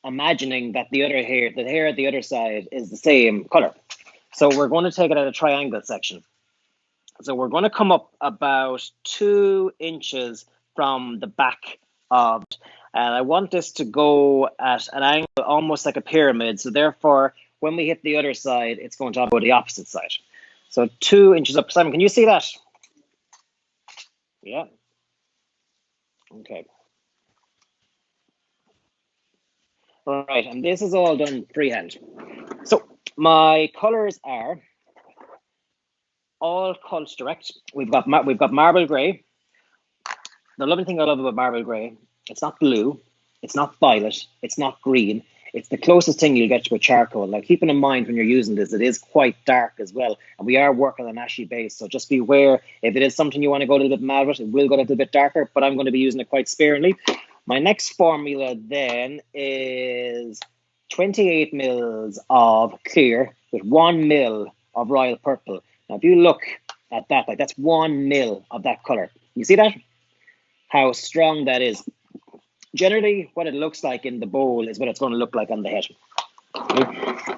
imagining that the hair at the other side is the same color. So we're going to take it at a triangle section. So we're going to come up about 2 inches from the back of it. And I want this to go at an angle almost like a pyramid. So therefore, when we hit the other side, it's going to go the opposite side. So 2 inches up. Simon, can you see that? Yeah. Okay. All right, and this is all done freehand. So my colors are all Cults Direct. We've got marble grey. The lovely thing I love about marble grey, it's not blue, it's not violet, it's not green. It's the closest thing you'll get to a charcoal. Now, keeping in mind when you're using this, it is quite dark as well. And we are working on an ashy base, so just beware. If it is something you want to go a little bit mad with, it will go a little bit darker, but I'm going to be using it quite sparingly. My next formula then is 28 mils of clear with 1 mil of royal purple. Now, if you look at that, like that's 1 mil of that color. You see that? How strong that is. Generally, what it looks like in the bowl is what it's going to look like on the head.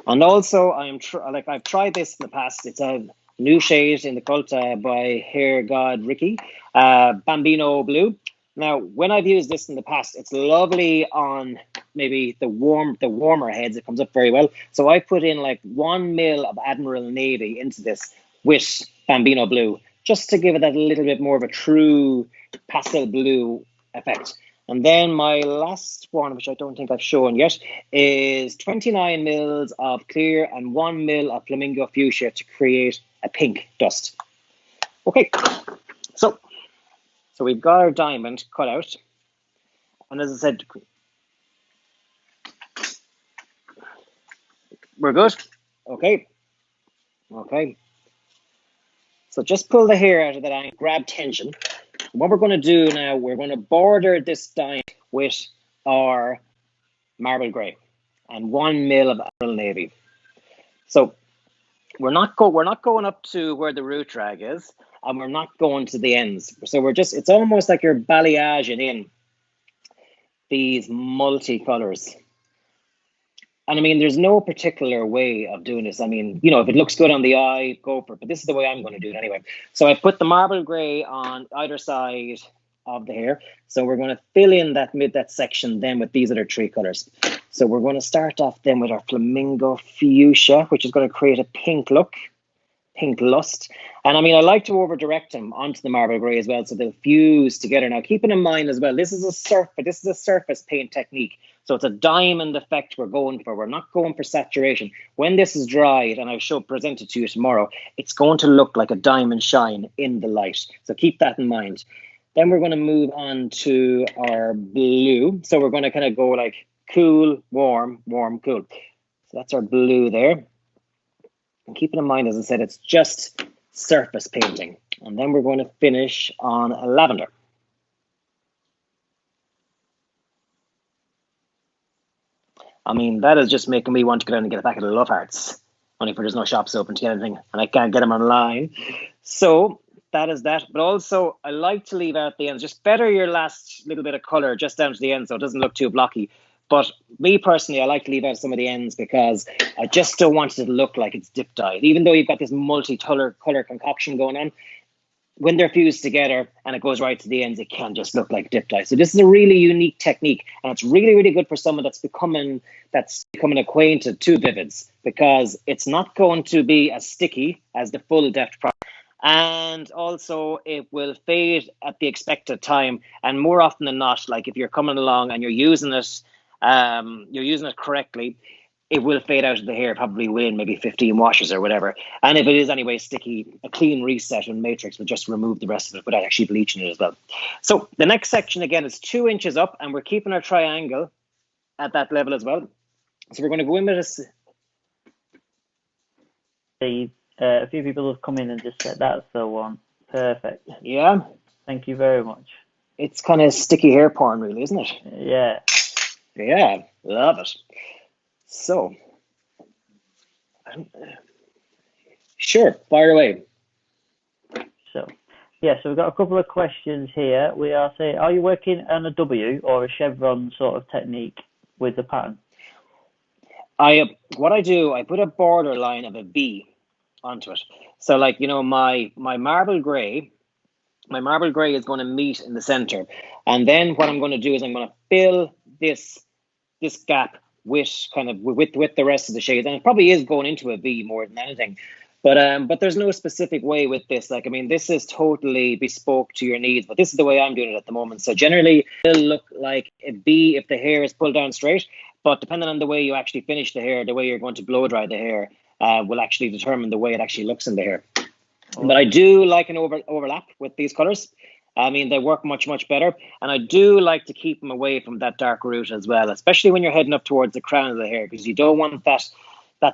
And also, I've tried this in the past. It's a new shade in the cult by Hair God Ricky, Bambino Blue. Now, when I've used this in the past, it's lovely on maybe the warmer heads. It comes up very well. So I put in like 1 mil of Admiral Navy into this with Bambino Blue, just to give it that little bit more of a true pastel blue effect. And then my last one, which I don't think I've shown yet, is 29 mils of clear and 1 mil of flamingo fuchsia to create a pink dust. Okay, so we've got our diamond cut out. And as I said, we're good. Okay. So just pull the hair out of that eye, grab tension. What we're going to do now, we're going to border this diamond with our marble grey and 1 mil of Admiral Navy. So we're not going up to where the root drag is, and we're not going to the ends. So it's almost like you're balayaging in these multi-colors. And I mean, there's no particular way of doing this. I mean, if it looks good on the eye, go for it. But this is the way I'm going to do it anyway. So I put the marble grey on either side of the hair. So we're going to fill in that section then with these other 3 colors. So we're going to start off then with our flamingo fuchsia, which is going to create a pink look, pink lust. And I mean, I like to over direct them onto the marble grey as well, so they'll fuse together. Now, keeping in mind as well, this is a surface paint technique. So it's a diamond effect we're going for. We're not going for saturation. When this is dried, and I shall present it to you tomorrow, it's going to look like a diamond shine in the light. So keep that in mind. Then we're going to move on to our blue. So we're going to kind of go like cool, warm, warm, cool. So that's our blue there. And keeping in mind, as I said, it's just surface painting. And then we're going to finish on a lavender. I mean, that is just making me want to go down and get a packet of Love Hearts. Only for there's no shops open to get anything, and I can't get them online. So that is that. But also, I like to leave out the ends. Just better your last little bit of colour just down to the end so it doesn't look too blocky. But me personally, I like to leave out some of the ends because I just don't want it to look like it's dip dyed. Even though you've got this multi-color concoction going on, when they're fused together and it goes right to the ends, it can just look like dip dye. So this is a really unique technique, and it's really, really good for someone that's becoming acquainted to Vivids, because it's not going to be as sticky as the full depth product. And also it will fade at the expected time. And more often than not, like if you're coming along and you're using it correctly, it will fade out of the hair probably within maybe 15 washes or whatever. And if it is anyway sticky, a clean reset and matrix will just remove the rest of it without actually bleaching it as well. So the next section again is 2 inches up, and we're keeping our triangle at that level as well. So we're going to go in with this. A few people have come in and just said that's the one. Perfect. Yeah. Thank you very much. It's kind of sticky hair porn, really, isn't it? Yeah. Yeah, love it. So, sure, fire away. So, yeah, so we've got a couple of questions here. We are saying, are you working on a W or a chevron sort of technique with the pattern? What I do, I put a border line of a V onto it. So, like, you know, my marble grey is going to meet in the center, and then what I'm going to do is I'm going to fill this gap with the rest of the shades, and it probably is going into a V more than anything. But there's no specific way with this. Like, I mean, this is totally bespoke to your needs, but this is the way I'm doing it at the moment. So generally, it'll look like a V if the hair is pulled down straight, but depending on the way you actually finish the hair, the way you're going to blow dry the hair will actually determine the way it actually looks in the hair. Oh. But I do like an overlap with these colors. I mean, they work much, much better. And I do like to keep them away from that dark root as well, especially when you're heading up towards the crown of the hair, because you don't want that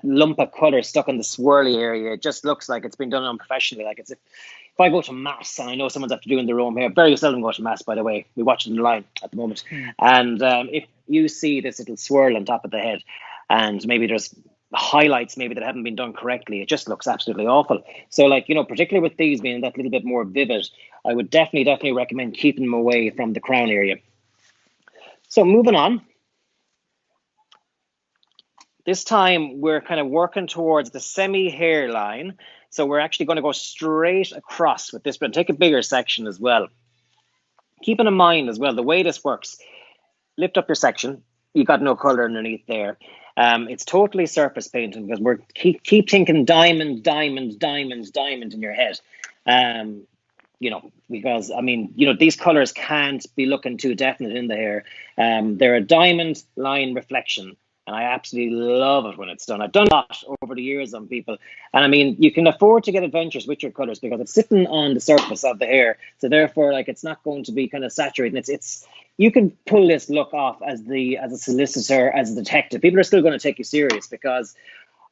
lump of color stuck in the swirly area. It just looks like it's been done unprofessionally. Like, it's if I go to mass, and I know someone's after doing their own hair, very seldom go to mass, by the way. We watch it online at the moment. And if you see this little swirl on top of the head, and maybe there's highlights maybe that haven't been done correctly, it just looks absolutely awful. So, like, you know, particularly with these being that little bit more vivid, I would definitely recommend keeping them away from the crown area. So moving on. This time we're kind of working towards the semi-hairline. So we're actually going to go straight across with this, but take a bigger section as well. Keeping in mind as well, the way this works, lift up your section. You got no color underneath there. It's totally surface painting, because we're keep thinking diamond in your head. You know, because, I mean, you know, these colors can't be looking too definite in the hair. They're a diamond line reflection, and I absolutely love it when it's done. I've done a lot over the years on people, and I mean, you can afford to get adventurous with your colors because it's sitting on the surface of the hair, so therefore, like, it's not going to be kind of saturating. It's you can pull this look off as a solicitor, as a detective. People are still going to take you serious, because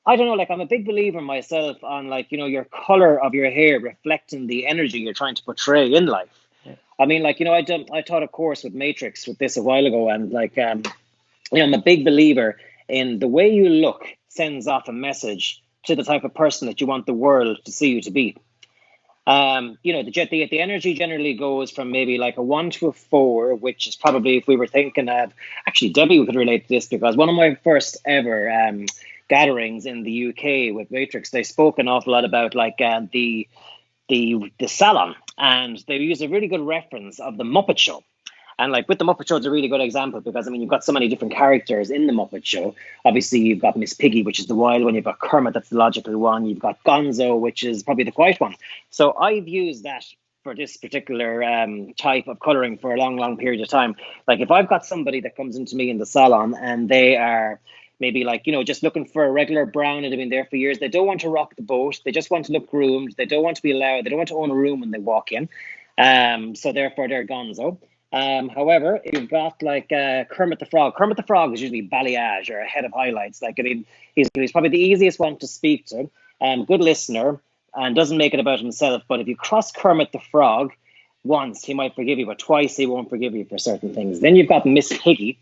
I don't know, like, I'm a big believer myself on, like, you know, your color of your hair reflecting the energy you're trying to portray in life. Yeah. I mean, like, you know, I taught a course with Matrix with this a while ago, and like, you know, I'm a big believer in the way you look sends off a message to the type of person that you want the world to see you to be. You know, the energy generally goes from maybe like a 1 to a 4, which is probably, if we were thinking of, actually, Debbie could relate to this, because one of my first ever gatherings in the UK with Matrix, they spoke an awful lot about, like, the salon, and they use a really good reference of the Muppet Show. And, like, with the Muppet Show, it's a really good example, because, I mean, you've got so many different characters in the Muppet Show. Obviously, you've got Miss Piggy, which is the wild one. You've got Kermit, that's the logical one. You've got Gonzo, which is probably the quiet one. So I've used that for this particular type of colouring for a long period of time. Like, if I've got somebody that comes into me in the salon and they are maybe, like, you know, just looking for a regular brown and they've been there for years, they don't want to rock the boat. They just want to look groomed. They don't want to be loud. They don't want to own a room when they walk in. So therefore, they're Gonzo. However, if you've got, like, Kermit the Frog is usually balayage or a head of highlights. Like, I mean, he's probably the easiest one to speak to. Good listener, and doesn't make it about himself. But if you cross Kermit the Frog once, he might forgive you, but twice he won't forgive you for certain things. Then you've got Miss Piggy.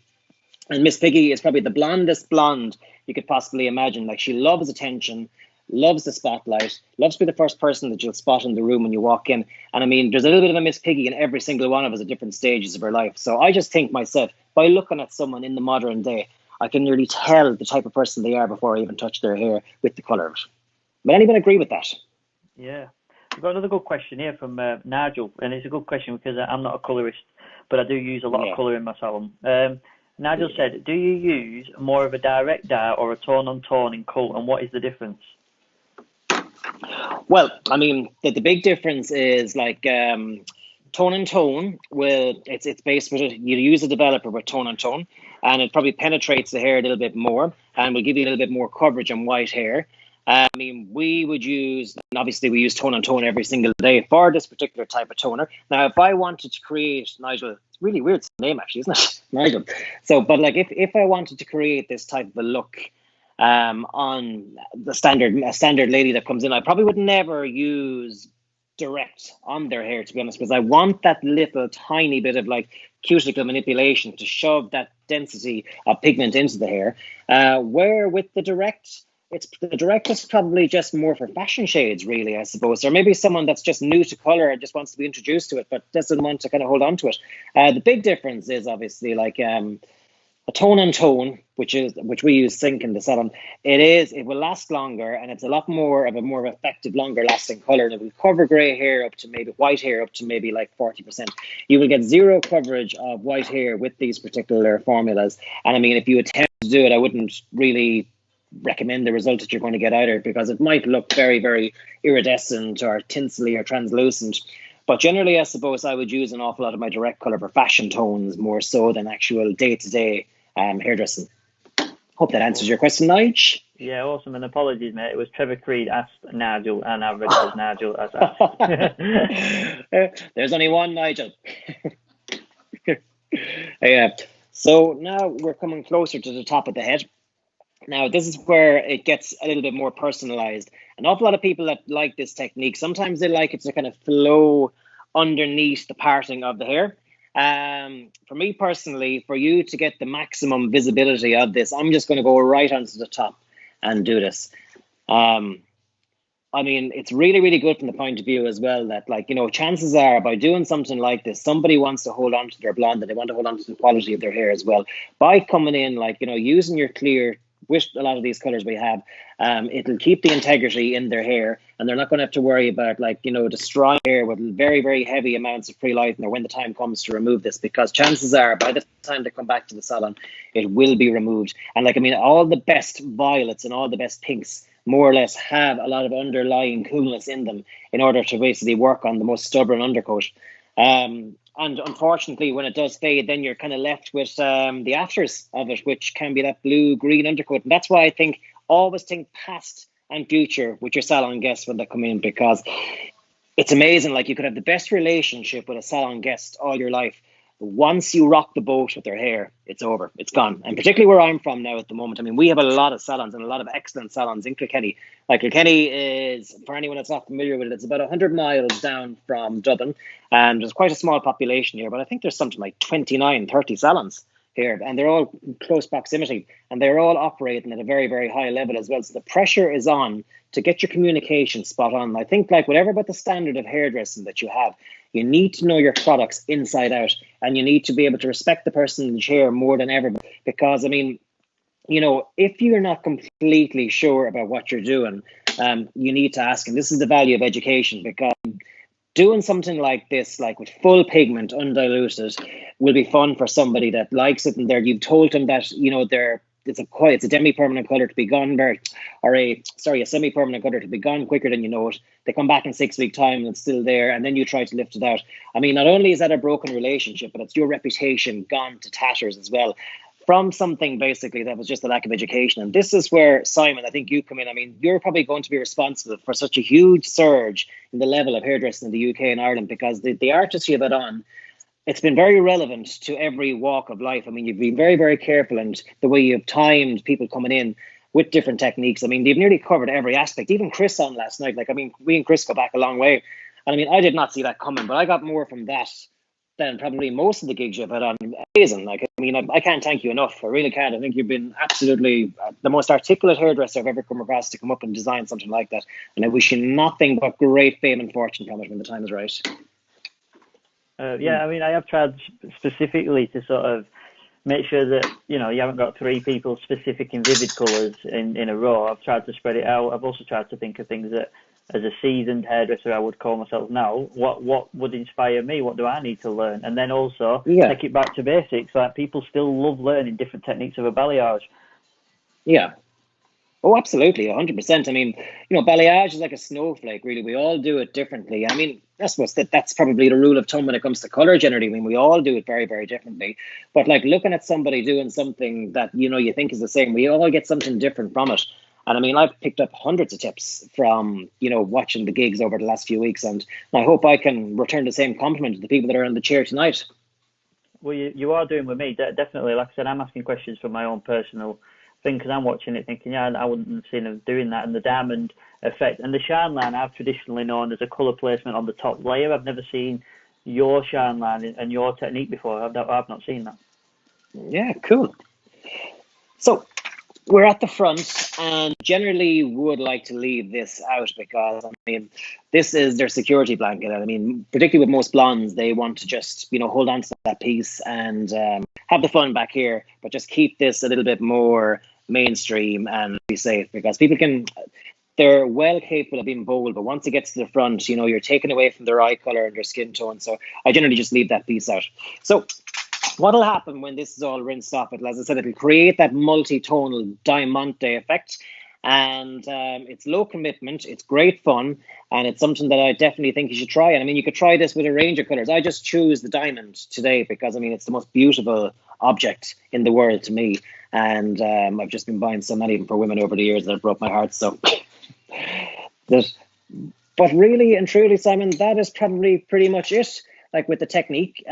And Miss Piggy is probably the blondest blonde you could possibly imagine. Like, she loves attention, loves the spotlight, loves to be the first person that you'll spot in the room when you walk in. And I mean, there's a little bit of a Miss Piggy in every single one of us at different stages of her life. So I just think myself, by looking at someone in the modern day, I can nearly tell the type of person they are before I even touch their hair with the colour of it. Would anyone agree with that? Yeah. We've got another good question here from Nigel, and it's a good question because I'm not a colourist, but I do use a lot of colour in my salon. Nigel said, do you use more of a direct dye or a tone-on-tone in colour, and what is the difference? Well, I mean, the big difference is, like, tone-on-tone, it's based with, you use a developer with tone-on-tone, and it probably penetrates the hair a little bit more and will give you a little bit more coverage on white hair. I mean, we would use, and obviously we use tone-on-tone every single day for this particular type of toner. Now, if I wanted to create, Nigel, it's really weird name actually, isn't it? Nigel. So, but like, if I wanted to create this type of a look, on the standard lady that comes in. I probably would never use direct on their hair, to be honest, because I want that little tiny bit of like cuticle manipulation to shove that density of pigment into the hair. Where with the direct, the direct is probably just more for fashion shades, really, I suppose, or maybe someone that's just new to color and just wants to be introduced to it, but doesn't want to kind of hold on to it. The big difference is obviously like a tone on tone, which we use zinc in the salon. It will last longer, and it's a lot more of a more effective, longer lasting color. And it will cover gray hair up to maybe white hair up to maybe like 40%. You will get zero coverage of white hair with these particular formulas. And I mean, if you attempt to do it, I wouldn't really recommend the result that you're going to get either, because it might look very, very iridescent or tinsely or translucent. But generally, I suppose I would use an awful lot of my direct color for fashion tones more so than actual day-to-day hairdressing. Hope that answers your question, Nigel. Yeah, awesome. And apologies, mate. It was Trevor Creed asked Nigel, and I've read it as Nigel as asked. There's only one Nigel. Yeah. So now we're coming closer to the top of the head. Now, this is where it gets a little bit more personalized. An awful lot of people that like this technique, sometimes they like it to kind of flow underneath the parting of the hair. For me personally, for you to get the maximum visibility of this, I'm just going to go right onto the top and do this. I mean, it's really, really good from the point of view as well that, like, you know, chances are by doing something like this, somebody wants to hold on to their blonde and they want to hold on to the quality of their hair as well. By coming in, like, you know, using your clear with a lot of these colors we have, it'll keep the integrity in their hair, and they're not going to have to worry about, like, you know, destroying hair with very, very heavy amounts of free lightener when the time comes to remove this, because chances are by the time they come back to the salon, it will be removed. And like, I mean, all the best violets and all the best pinks more or less have a lot of underlying coolness in them in order to basically work on the most stubborn undercoat. And unfortunately, when it does fade, then you're kind of left with the afters of it, which can be that blue-green undercoat. And that's why I think always think past and future with your salon guests when they come in, because it's amazing. Like, you could have the best relationship with a salon guest all your life. Once you rock the boat with their hair, it's over. It's gone. And particularly where I'm from now at the moment, I mean, we have a lot of salons and a lot of excellent salons in Kilkenny. Like, Kilkenny is, for anyone that's not familiar with it, it's about 100 miles down from Dublin. And there's quite a small population here, but I think there's something like 29, 30 salons here. And they're all in close proximity. And they're all operating at a very, very high level as well. So the pressure is on to get your communication spot on. I think, like, whatever about the standard of hairdressing that you have, you need to know your products inside out, and you need to be able to respect the person in the chair more than ever. Because, I mean, you know, if you're not completely sure about what you're doing, you need to ask. And this is the value of education, because doing something like this, like with full pigment, undiluted, will be fun for somebody that likes it, and you've told them that, you know, it's a demi-permanent color to be gone a semi-permanent color to be gone quicker than you know it. They come back in 6 week time and it's still there, and then you try to lift it out. I mean, not only is that a broken relationship, but it's your reputation gone to tatters as well, from something basically that was just a lack of education. And this is where, Simon, I think you come in. I mean, you're probably going to be responsible for such a huge surge in the level of hairdressing in the UK and Ireland, because the artists you've had on, it's been very relevant to every walk of life. I mean, you've been very, very careful, and the way you've timed people coming in with different techniques. I mean, they've nearly covered every aspect. Even Chris on last night. Like, I mean, we and Chris go back a long way. And I mean, I did not see that coming, but I got more from that than probably most of the gigs you've had on. Amazing. Like, I mean, I can't thank you enough. I really can't. I think you've been absolutely the most articulate hairdresser I've ever come across to come up and design something like that. And I wish you nothing but great fame and fortune from it when the time is right. Yeah, I mean, I have tried specifically to sort of make sure that, you know, you haven't got three people specific in vivid colours in a row. I've tried to spread it out. I've also tried to think of things that, as a seasoned hairdresser, I would call myself now, what would inspire me? What do I need to learn? And then also take it back to basics. Like, people still love learning different techniques of a balayage. Yeah. Oh, absolutely, 100%. I mean, you know, balayage is like a snowflake, really. We all do it differently. I mean, I suppose that's probably the rule of thumb when it comes to colour generally. I mean, we all do it very, very differently. But, like, looking at somebody doing something that, you know, you think is the same, we all get something different from it. And I mean, I've picked up hundreds of tips from, you know, watching the gigs over the last few weeks. And I hope I can return the same compliment to the people that are in the chair tonight. Well, you are doing with me, definitely. Like I said, I'm asking questions from my own personal thing because I'm watching it thinking, yeah, I wouldn't have seen them doing that. And the diamond effect and the shine line I've traditionally known as a colour placement on the top layer. I've never seen your shine line and your technique before. I've not seen that. Yeah, cool. So we're at the front, and generally would like to leave this out because, I mean, this is their security blanket. And I mean, particularly with most blondes, they want to just, hold on to that piece and have the fun back here, but just keep this a little bit more mainstream and be safe because they're well capable of being bold, but once it gets to the front, you're taken away from their eye color and their skin tone. So I generally just leave that piece out. So what'll happen when this is all rinsed off? As I said, it'll create that multi-tonal diamante effect. And it's low commitment, it's great fun, and it's something that I definitely think you should try. And I mean, you could try this with a range of colors. I just choose the diamond today because, I mean, it's the most beautiful object in the world to me. And I've just been buying so many of them for women over the years that have broke my heart. So, but really and truly, Simon, that is probably pretty much it, like with the technique.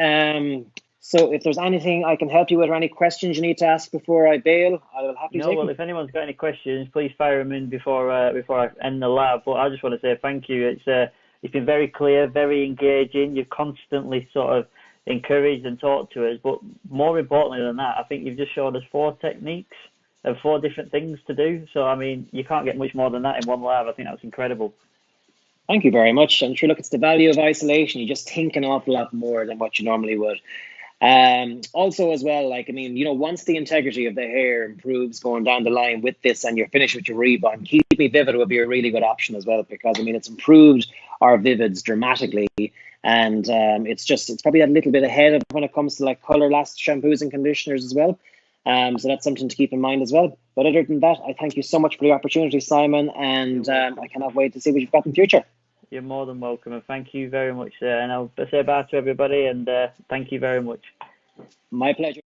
So if there's anything I can help you with or any questions you need to ask before I bail, I will happily take them. If anyone's got any questions, please fire them in before I end the lab. But I just want to say thank you. It's been very clear, very engaging. You've constantly sort of encouraged and talked to us. But more importantly than that, I think you've just showed us 4 techniques and 4 different things to do. So, I mean, you can't get much more than that in one lab. I think that's incredible. Thank you very much. I'm sure, look, it's the value of isolation. You just think an awful lot more than what you normally would. Also as well, like, I mean, once the integrity of the hair improves going down the line with this and you're finished with your rebond, Keep Me Vivid will be a really good option as well because, I mean, it's improved our vivids dramatically and it's probably a little bit ahead of when it comes to like color last shampoos and conditioners as well. So that's something to keep in mind as well. But other than that, I thank you so much for the opportunity, Simon, and I cannot wait to see what you've got in the future. You're more than welcome, and thank you very much, and I'll say bye to everybody, and thank you very much. My pleasure.